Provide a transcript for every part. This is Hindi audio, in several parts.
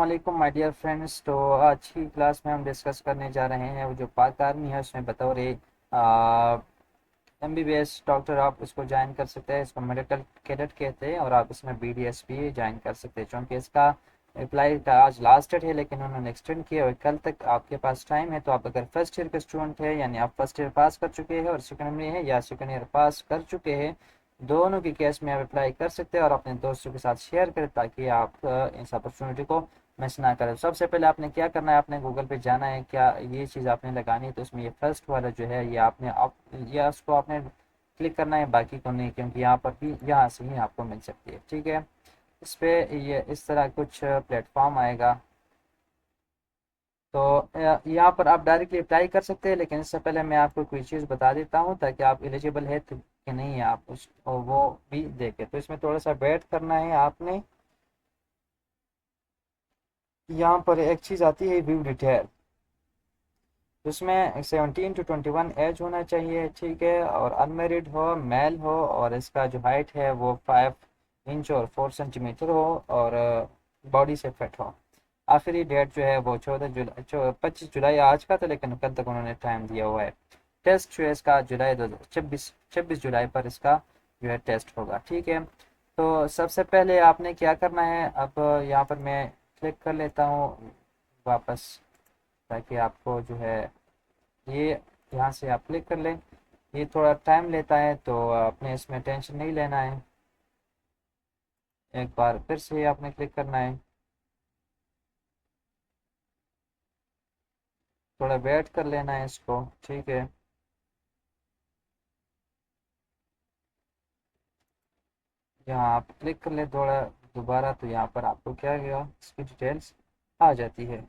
वालेकुम माय डियर फ्रेंड्स। तो आज की क्लास में हम डिस्कस करने जा रहे हैं वो जो पाक आर्मी है उसमें बतौर एमबीबीएस डॉक्टर आप इसको ज्वाइन कर सकते हैं। इसको मेडिकल कैडेट कहते हैं और आप इसमें बीडीएस भी ज्वाइन कर सकते हैं। क्योंकि इसका अप्लाई का आज लास्ट डेट है लेकिन उन्होंने एक्सटेंड किया और कल तक आपके पास टाइम है। तो आप अगर फर्स्ट ईयर के स्टूडेंट है यानी आप फर्स्ट ईयर पास कर चुके हैं और सेकेंड में है या सेकेंड ईयर पास कर चुके हैं, दोनों की केस में आप अप्लाई कर सकते हैं और अपने दोस्तों के साथ शेयर करें ताकि आप इस अपॉर्चुनिटी को मिस ना करें। सबसे पहले आपने क्या करना है, आपने गूगल पे जाना है, क्या ये चीज़ आपने लगानी है तो उसमें ये फर्स्ट वाला जो है ये आपने या उसको आपने क्लिक करना है, बाकी को नहीं, क्योंकि यहाँ पर भी यहाँ से ही आपको मिल सकती है। ठीक है, इस पे ये इस तरह कुछ प्लेटफॉर्म आएगा। तो यहाँ पर आप डायरेक्टली अप्लाई कर सकते हैं, लेकिन इससे पहले मैं आपको कोई चीज़ बता देता हूँ ताकि आप एलिजिबल है तो कि नहीं है आप उस वो भी देखें। तो इसमें थोड़ा सा वेट करना है आपने। यहाँ पर एक चीज़ आती है व्यू डिटेल, उसमें 17 to 21 एज होना चाहिए। ठीक है, और अनमेरिड हो, मेल हो और इसका जो हाइट है वो 5 इंच और 4 सेंटीमीटर हो और बॉडी से फिट हो। आखिरी डेट जो है वो 25 जुलाई आज का था, लेकिन कल तक उन्होंने टाइम दिया हुआ है। टेस्ट जो है इसका जुलाई 2026 26 जुलाई पर इसका जो है टेस्ट होगा। ठीक है, तो सबसे पहले आपने क्या करना है, अब यहाँ पर मैं क्लिक कर लेता हूँ वापस ताकि आपको जो है ये यहाँ से आप क्लिक कर लें। ये थोड़ा टाइम लेता है तो आपने इसमें टेंशन नहीं लेना है। एक बार फिर से आपने क्लिक करना है, थोड़ा वेट कर लेना है इसको। ठीक है, यहाँ आप क्लिक कर ले थोड़ा दोबारा तो यहाँ पर आपको क्या गया, इसकी डिटेल्स आ जाती है।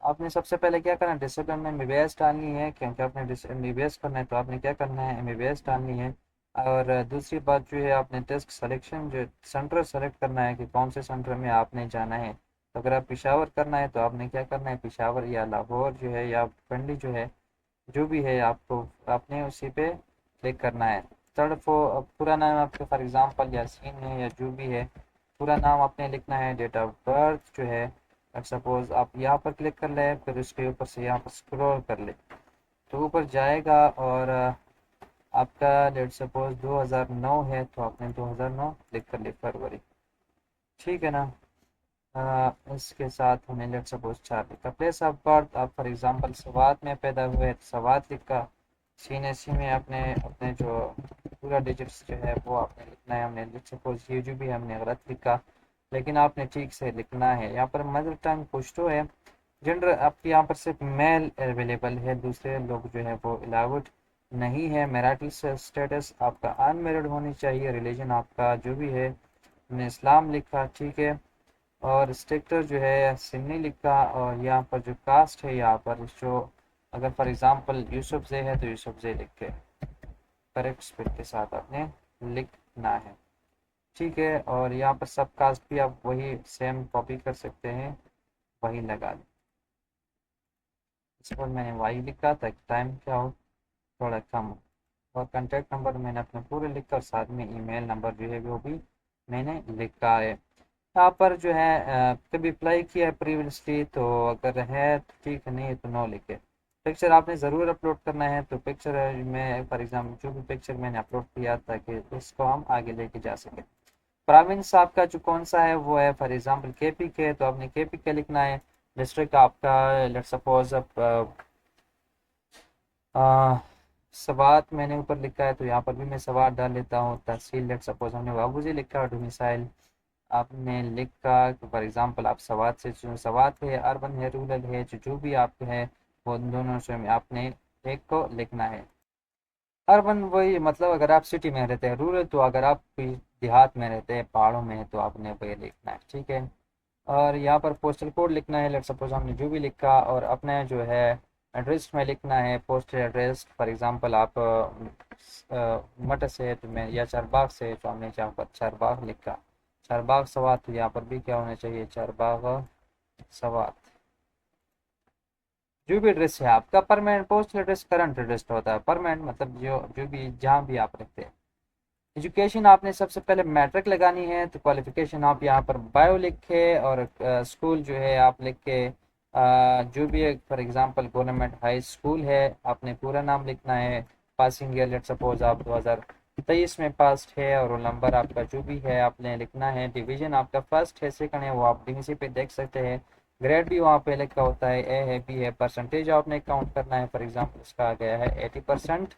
आपने सबसे पहले क्या करना है, डिसिप्लिन में एमबीबीएस डालनी है, क्योंकि आपने एमबीबीएस करना है तो आपने क्या करना है, एमबीबीएस डालनी है। और दूसरी बात जो है आपने टेस्ट सिलेक्शन जो सेंटर सेलेक्ट करना है कि कौन से सेंटर में आपने जाना है। तो अगर आप पेशावर करना है तो आपने क्या करना है, पेशावर या लाहौर जो है या पिंडी जो है, जो भी है आपको आपने उसी पे क्लिक करना है। थर्ड पूरा नाम आपका फॉर एग्जांपल यासीन है या जो भी है, पूरा नाम आपने लिखना है। डेट ऑफ बर्थ जो है सपोज आप यहाँ पर क्लिक कर ले, फिर उसके ऊपर से यहाँ पर स्क्रॉल कर ले तो ऊपर जाएगा और आपका डेट सपोज 2009 है तो आपने 2009 क्लिक कर ली, फरवरी। ठीक है ना। इसके साथ हमें लेट सपोज 4 लिखा। प्लेस ऑफ बर्थ आप फॉर एग्जांपल सवात में पैदा हुए तो सवात लिखा। सीएनएससी में आपने अपने जो पूरा डिजिट्स जो है वो आपने लिखना है। हमने लेट सपोज ये जो भी हमने गलत लिखा, लेकिन आपने ठीक से लिखना है। यहाँ पर मदर टंग पुश्तो है। जेंडर आपके यहाँ पर सिर्फ मेल अवेलेबल है, दूसरे लोग जो है वो अलाउड नहीं है। मैरिटल स्टेटस आपका अनमेरिड होनी चाहिए। रिलीजन आपका जो भी है, हमने इस्लाम लिखा। ठीक है, और स्टेक्टर जो है सिन्नी लिखा। और यहाँ पर जो कास्ट है, यहाँ पर जो अगर फॉर एग्जांपल यूसुफ जे है तो यूसुफ जे लिख के करेक्ट स्पेल के साथ आपने लिखना है। ठीक है, और यहाँ पर सब कास्ट भी आप वही सेम कॉपी कर सकते हैं, वही लगा लें। इस पर मैंने वाई लिखा ताकि टाइम क्या हो, थोड़ा कम हो। और कॉन्टैक्ट नंबर मैंने अपने पूरे लिखा और साथ में ईमेल नंबर जो है वो भी मैंने लिखा है। यहाँ पर जो है कभी अप्लाई किया है प्रीवियसली तो अगर है तो ठीक है, नहीं है तो नो लिखे। पिक्चर आपने ज़रूर अपलोड करना है, तो पिक्चर में फॉर एग्जाम्पल जो भी पिक्चर मैंने अपलोड किया ताकि उसको हम आगे लेके जा सकें। प्रोविंस आपका जो कौन सा है वो है फॉर एग्जांपल केपी के, तो आपने केपी के लिखना है। डिस्ट्रिक्ट आपका लेट्स सपोज अब सवात मैंने ऊपर लिखा है तो यहाँ पर भी मैं सवात डाल लेता हूँ। तहसील लेट्स सपोज हमने बाबूजी लिखा है। डोमिसाइल आपने लिखा फॉर एग्जांपल आप सवात से, जो सवात है अर्बन है रूरल है, जो भी आप है वो दोनों से आपने एक को लिखना है। अर्बन वही मतलब अगर आप सिटी में रहते हैं, रूरल तो अगर आप कोई देहात में रहते हैं पहाड़ों में है तो आपने वही लिखना है। ठीक है, और यहाँ पर पोस्टल कोड लिखना है। लेट सपोज हमने जो भी लिखा और अपने जो है एड्रेस में लिखना है पोस्टल एड्रेस। फॉर एग्जांपल आप मटर से है तो मैं या चारबाग से है तो हमने यहाँ पर चारबाग लिखा। चारबाग सवात, तो यहाँ पर भी क्या होना चाहिए, चारबाग सवात। जो भी एड्रेस है आपका permanent, postal address current address होता है। परमानेंट मतलब जो जो भी जहाँ भी आप रहते हैं। एजुकेशन आपने सबसे पहले मैट्रिक लगानी है, तो क्वालिफिकेशन आप यहाँ पर बायो लिखे और स्कूल जो है आप लिख के जो भी है, for example government high school है, आपने पूरा नाम लिखना है। पासिंग ईयर लेट सपोज आप 2023 में पास है, और रोल नंबर आपका जो भी है आपने लिखना है। डिवीजन आपका फर्स्ट है सेकंड है वो आप डीवीसी पे देख सकते हैं। ग्रेड भी वहाँ पे लिखा होता है, ए है बी है। परसेंटेज आपने काउंट करना है, फॉर एग्जाम्पल इसका आ गया है 80%।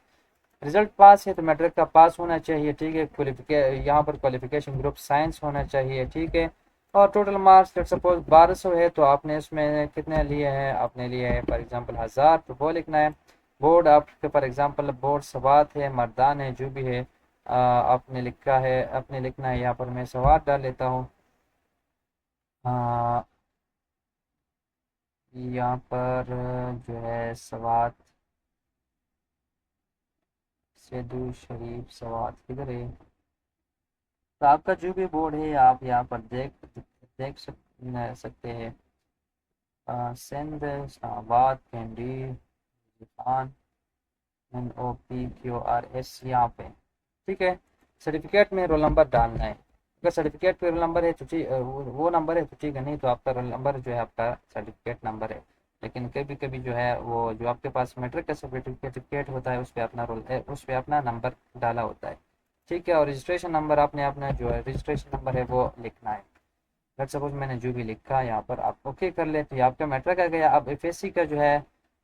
रिजल्ट पास है तो मैट्रिक का पास होना चाहिए, ठीक है। यहाँ पर क्वालिफिकेशन ग्रुप साइंस होना चाहिए, ठीक है। और टोटल मार्क्स लेट सपोज 1200 है, तो आपने इसमें कितने लिए हैं, आपने लिए है फॉर एग्जांपल 1000, तो वो लिखना है। बोर्ड आपके फॉर एग्जांपल बोर्ड सवात है, मर्दान है, जो भी है आपने लिखा है, आपने लिखना है। यहाँ पर मैं सवात डाल लेता हूँ। यहाँ पर जो है सवात, सेदू शरीफ सवात किधर है। तो आपका जो भी बोर्ड है आप यहाँ पर देख सकते हैं। सिंध इस्लामाबाद कैंडी खान NOPQRS यहाँ पे, ठीक है। सर्टिफिकेट में रोल नंबर डालना है। अगर सर्टिफिकेट पे रोल नंबर है तो ठीक, वो नंबर है तो ठीक है, नहीं तो आपका रोल नंबर जो है आपका सर्टिफिकेट नंबर है। लेकिन कभी कभी जो है वो जो आपके पास मैट्रिक का सर्टिफिकेट होता है उस पर अपना नंबर डाला होता है, ठीक है। और रजिस्ट्रेशन नंबर आपने अपना जो है रजिस्ट्रेशन नंबर है वो लिखना है। लेट्स सपोज मैंने जो भी लिखा है यहाँ पर आप ओके कर लेते हैं, आपका मैट्रिक आ गया। अब एफएससी का जो है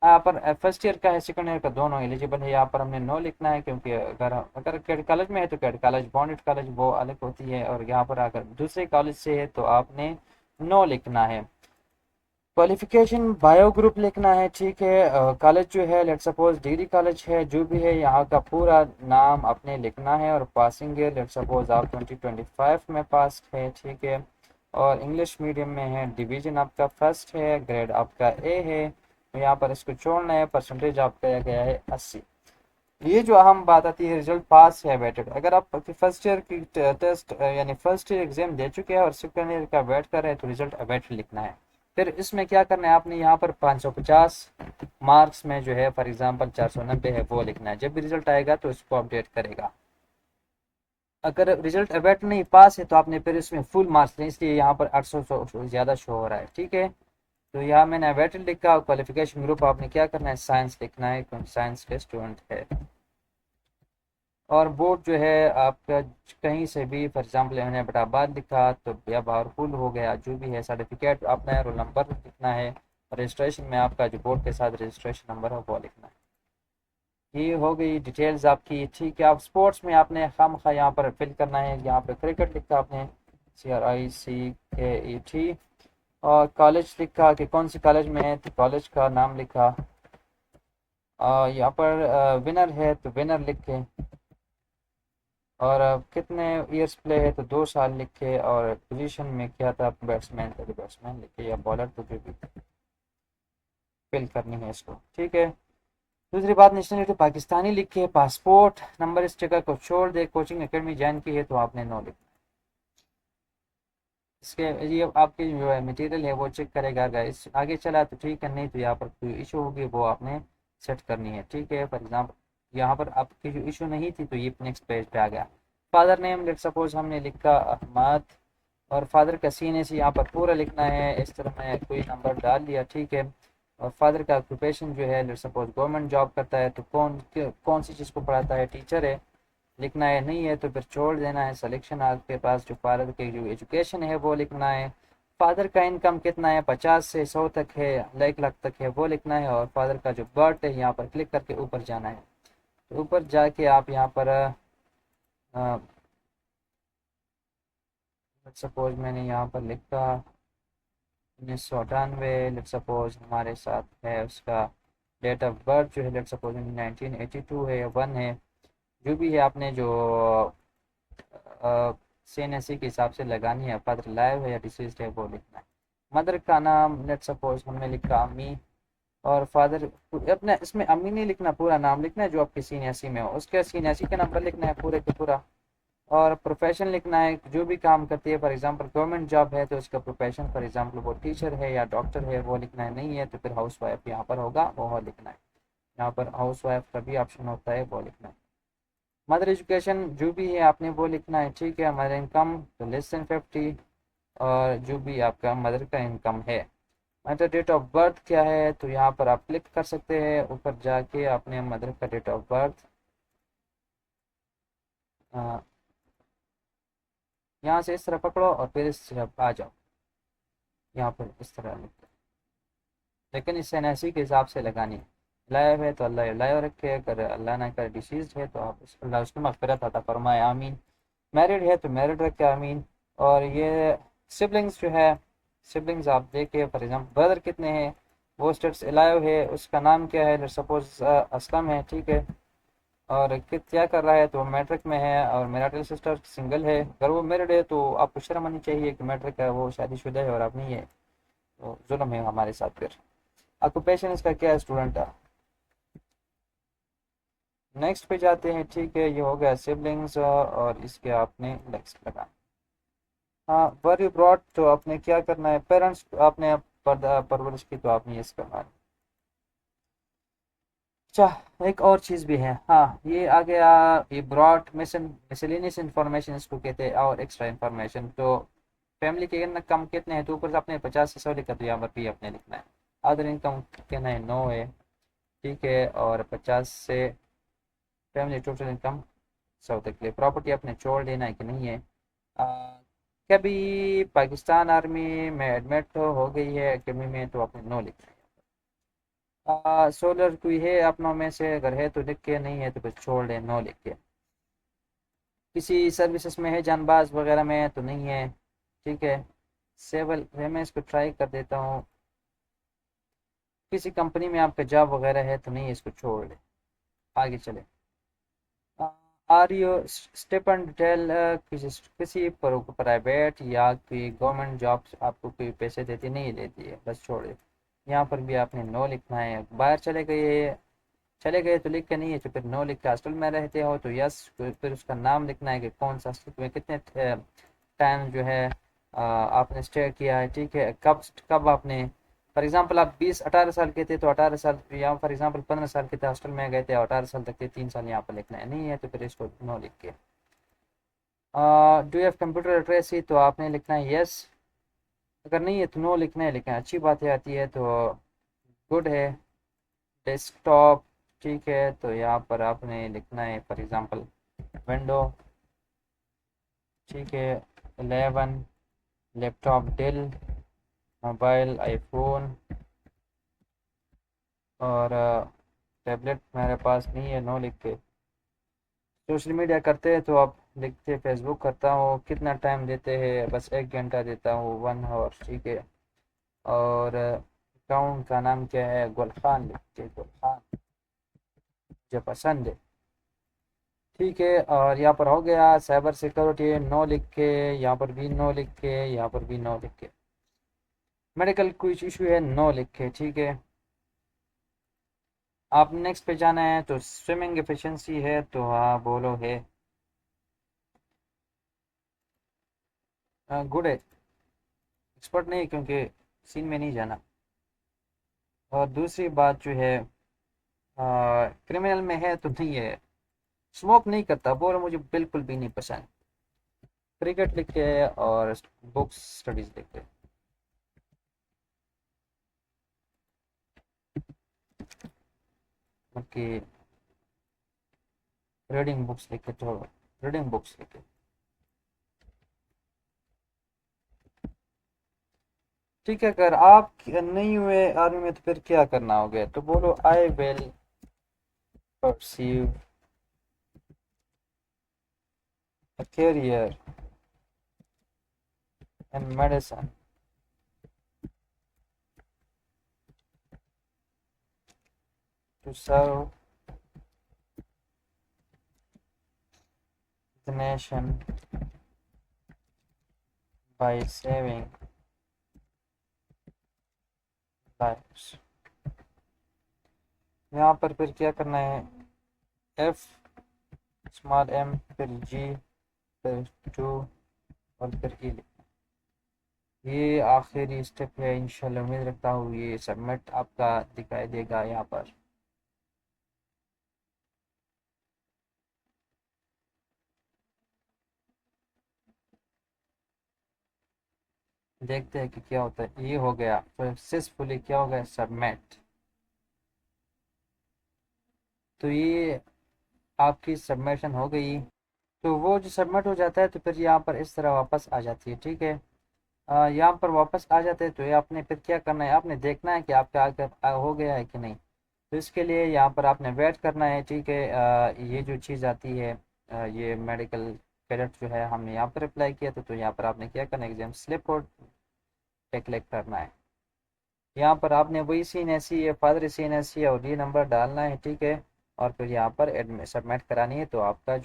यहाँ पर फर्स्ट ईयर का है सेकंड ईयर का दोनों एलिजिबल है। यहाँ पर हमने नो लिखना है, क्योंकि अगर कैड कॉलेज में है तो कैड कॉलेज बॉन्डेड कॉलेज वो अलग होती है, और यहाँ पर अगर दूसरे कॉलेज से है तो आपने नो लिखना है। क्वालिफिकेशन बायो ग्रुप लिखना है, ठीक है। कॉलेज जो है लेट सपोज डिग्री कॉलेज है, जो भी है यहाँ का पूरा नाम आपने लिखना है। और पासिंग ईयर लेट सपोज आप 2025 में पास है, ठीक है। और इंग्लिश मीडियम में है, डिवीजन आपका फर्स्ट है, ग्रेड आपका ए है। तो यहाँ पर इसको छोड़ना है, परसेंटेज आपका गया है 80। ये जो अहम बात आती है रिजल्ट पास या वेटेड। अगर आप फर्स्ट ईयर की टेस्ट यानी फर्स्ट ईयर एग्जाम दे चुके हैं और सेकंड ईयर का वेट कर रहे हैं तो रिजल्ट अवेट लिखना है। फिर इसमें क्या करना है, आपने यहाँ पर 550 मार्क्स में जो है फॉर एग्जांपल 490 है वो लिखना है। जब भी रिजल्ट आएगा तो इसको अपडेट करेगा। अगर रिजल्ट अवेट नहीं पास है तो आपने फिर इसमें फुल मार्क्स लें, इसलिए यहाँ पर 800 ज़्यादा शो हो रहा है, ठीक है। तो यहाँ मैंने अवेटेड लिखा। क्वालिफिकेशन ग्रुप आपने क्या करना है, साइंस लिखना है, क्योंकि साइंस के स्टूडेंट है। और बोर्ड जो है आपका कहीं से भी फॉर एग्जाम्पल मैंने बटाबाद लिखा तो या पावरफुल हो गया, जो भी है। सर्टिफिकेट अपना रोल नंबर लिखना है। रजिस्ट्रेशन में आपका जो बोर्ड के साथ रजिस्ट्रेशन नंबर है वो लिखना है। ये हो गई डिटेल्स आपकी, ठीक है। आप स्पोर्ट्स में आपने खाम खा यहाँ पर फिल करना है। यहाँ पर क्रिकेट लिखा आपने CRICKET, और कॉलेज लिखा कि कौन सी कॉलेज में है तो कॉलेज का नाम लिखा। यहाँ पर विनर है तो विनर लिखे। और कितने इयर्स प्ले है तो 2 साल लिखे। और पोजीशन में क्या था बैट्समैन था तो बैट्समैन लिखे, या बॉलर तो जो भी फिल करनी है इसको, ठीक है। दूसरी बात नेशनलिटी पाकिस्तानी लिखे। पासपोर्ट नंबर इस जगह को छोड़ दे। कोचिंग एकेडमी ज्वाइन की है तो आपने नो लिखना। इसके ये आपकी जो है मटेरियल है वो चेक करेगा। अगर इस आगे चला तो ठीक है, नहीं तो यहाँ पर कोई इशू होगी वो आपने सेट करनी है, ठीक है। फॉर एग्जाम्पल यहाँ पर आपकी जो इशू नहीं थी तो ये नेक्स्ट पेज पे आ गया। फादर नेम लेट सपोज हमने लिखा अहमद, और फादर का CNAC यहाँ पर पूरा लिखना है। इस तरह मैं कोई नंबर डाल दिया, ठीक है। और फादर का ऑक्यूपेशन जो है लेट सपोज गवर्नमेंट जॉब करता है तो कौन सी चीज़ को पढ़ाता है, टीचर है, लिखना है। नहीं है तो फिर छोड़ देना है। सिलेक्शन आपके पास जो फादर की जो एजुकेशन है वो लिखना है। फादर का इनकम कितना है, 50 से 100 तक है, 1 लाख तक है वो लिखना है। और फादर का जो बर्थ है यहाँ पर क्लिक करके ऊपर जाना है। तो ऊपर जाके आप यहाँ पर सपोज मैंने यहाँ पर लिखा 1998, लेट सपोज हमारे साथ है उसका डेट ऑफ बर्थ जो है लेट सपोज 1982 है या 1 है, जो भी है। आपने जो CNSE के हिसाब से लगानी है। फादर लाइव है या डिसीज है वो लिखना है। मदर का नाम लेट सपोज हमने लिखा अम्मी। और फादर अपने इसमें अम्मी नहीं लिखना, पूरा नाम लिखना है जो आपके CNSE में हो, उसके CNSE का नंबर लिखना है पूरे का पूरा। और प्रोफेशन लिखना है, जो भी काम करती है। फॉर एग्जांपल गवर्नमेंट जॉब है तो उसका प्रोफेशन फॉर एग्जांपल वो टीचर है या डॉक्टर है वो लिखना है। नहीं है तो फिर हाउस वाइफ यहाँ पर होगा वो लिखना है। यहाँ पर हाउस वाइफ का भी ऑप्शन होता है वो लिखना है। मदर एजुकेशन जो भी है आपने वो लिखना है, ठीक है। मदर इनकम तो लेस देन 50, और जो भी आपका मदर का इनकम है। मदर डेट ऑफ बर्थ क्या है, तो यहाँ पर आप क्लिक कर सकते हैं, ऊपर जाके आपने मदर का डेट ऑफ बर्थ यहाँ से इस तरह पकड़ो और फिर इस तरफ आ जाओ, यहाँ पर इस तरह लिखो। लेकिन इस एनआईसी के हिसाब से लगानी है। लाइव है तो अल्लाह लाइव रखे, अगर अल्लाह ना करे डिसीज है तो आप अल्लाह उसकी मगफिरत अता फरमाए, आमीन। मैरिड है तो मैरिड रखे, आमीन। और ये सिबलिंग्स जो है, सिबलिंग्स आप देखिए, फॉर एग्जाम्पल ब्रदर कितने हैं, वो स्टेट्स अलाइव है, उसका नाम क्या है, सपोज असलम है, ठीक है। और क्या कर रहा है, तो मैट्रिक में है, और मेरा सिस्टर सिंगल है। अगर वो मैरिड है तो आपको शर्म आनी चाहिए कि मैट्रिक है, वो शादीशुदा है और आप नहीं है, तो जुल्म है हमारे साथ फिर। ऑक्यूपेशन इसका क्या है, स्टूडेंट है। नेक्स्ट पे जाते हैं, ठीक है। ये हो गया सिबलिंग्स, और इसके आपने नेक्स्ट लगा। हाँ, वर यू ब्रॉड, तो आपने क्या करना है, पेरेंट्स आपने परवरिश की, तो आपने ये करना है। अच्छा, एक और चीज़ भी है, हाँ, ये आ गया, ये ब्रॉड मिसलेनियस इंफॉर्मेशन इसको कहते हैं, और एक्स्ट्रा इंफॉर्मेशन। तो फैमिली के इनकम कितने हैं, तो ऊपर से आपने 50 से 100 लिखा, तो यहाँ पर भी आपने लिखना है। अदर इनकम कहना है 9 है, ठीक है। और 50 से फैमिली टोटल इनकम 100 तक के लिए। प्रॉपर्टी आपने छोड़ देना है कि नहीं है। कभी पाकिस्तान आर्मी में एडमिट हो गई है अकेडमी में, तो आपने नो लिखना है। सोलर कोई है अपनों में से, अगर है तो लिख के, नहीं है तो फिर छोड़ दें, नो लिख के। किसी सर्विसेज में है, जानबाज वगैरह में है तो नहीं है, ठीक है। सेवल मैं इसको ट्राई कर देता हूँ। किसी कंपनी में आपका जॉब वगैरह है तो नहीं है, इसको छोड़ दें, आगे चले। आर यू स्टेपन डिटेल, किसी किसी प्राइवेट या कोई गवर्नमेंट जॉब आपको कोई पैसे देती नहीं देती है, बस छोड़े। यहाँ पर भी आपने नो लिखना है। बाहर चले गए तो लिख के, नहीं है तो फिर नो लिख के। हॉस्टल में रहते हो तो यस, फिर उसका नाम लिखना है कि कौन सा हॉस्टल में कितने टाइम जो है आपने स्टे किया है, ठीक है। कब कब आपने, फॉर एग्जांपल आप 18 साल के थे तो 18 साल, या फॉर एग्जांपल 15 साल के थे, हॉस्टल में गए थे, 18 साल तक थे, 3 साल यहाँ पर लिखना है, नहीं है तो फिर इसको नो लिख के। Do you have computer literacy, तो आपने लिखना है यस, अगर नहीं है तो नो लिखना है, लेकिन अच्छी बातें आती है तो गुड है। डेस्कटॉप, ठीक है, तो यहाँ पर आपने लिखना है फॉर एग्जांपल विंडो, ठीक है। 11, लैपटॉप डेल, मोबाइल आईफोन, और टैबलेट मेरे पास नहीं है, नो लिख के। सोशल मीडिया करते हैं तो आप लिखते, फेसबुक करता हूँ, कितना टाइम देते हैं, बस 1 घंटा देता हूँ, 1 आवर, ठीक है। और अकाउंट का नाम क्या है, गुलखान लिखते, गुलखान जो पसंद है, ठीक है। और यहाँ पर हो गया साइबर सिक्योरिटी, नो लिख के, यहाँ पर भी नो लिख के, यहाँ पर भी नो लिख के। मेडिकल कुछ इशू है, नो लिख के, ठीक है। आप नेक्स्ट पे जाना है, तो स्विमिंग एफिशिएंसी है, तो हाँ बोलो है, गुड है। एक्सपर्ट नहीं, क्योंकि सीन में नहीं जाना। और दूसरी बात जो है, क्रिमिनल में है तो नहीं है। स्मोक नहीं करता, बोलो मुझे बिल्कुल भी नहीं पसंद। क्रिकेट लिख के, और बुक्स स्टडीज लिख के। बाकी रीडिंग बुक्स लिख के, छोड़ो, रीडिंग बुक्स लिख के। ठीक है, अगर आप नहीं हुए आर्मी में तो फिर क्या करना होगा, तो बोलो I will perceive a career in medicine to serve the nation by saving lives। यहाँ पर फिर क्या करना है, एफ स्मॉल एम, फिर जी, फिर टू, और फिर ई। ये आखिरी स्टेप है, इंशाल्लाह उम्मीद रखता हूँ ये सबमिट आपका दिखाई देगा यहाँ पर। देखते हैं कि क्या होता है। ये हो गया सक्सेसफुली, क्या हो गया, सबमिट। तो ये आपकी सबमिशन हो गई। तो वो जो सबमिट हो जाता है तो फिर यहाँ पर इस तरह वापस आ जाती है, ठीक है। यहाँ पर वापस आ जाते हैं तो ये आपने फिर क्या करना है, आपने देखना है कि आपका आकर हो गया है कि नहीं। तो इसके लिए यहाँ पर आपने वेट करना है, ठीक है। ये जो चीज़ आती है, ये मेडिकल क्रेडिट जो है हमने यहाँ पर अप्लाई किया था, तो यहाँ पर आपने क्या करना है, एग्जाम स्लिप और पे क्लिक करना है। यहाँ पर आपने वही सीन ऐसी है, फादर सीन ऐसी है और ये नंबर डालना है, ठीक है। और फिर यहाँ पर एडमिट सबमिट करानी है, तो आपका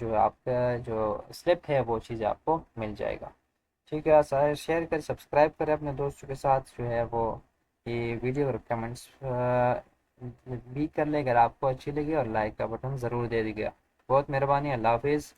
जो स्लिप है वो चीज़ आपको मिल जाएगा। ठीक है, सारे शेयर करें, सब्सक्राइब करें अपने दोस्तों के साथ जो है वो ये वीडियो, और कमेंट्स भी कर ले अगर आपको अच्छी लगी, और लाइक का बटन ज़रूर दे दीजिएगा। बहुत मेहरबानी, अल्लाह हाफिज़।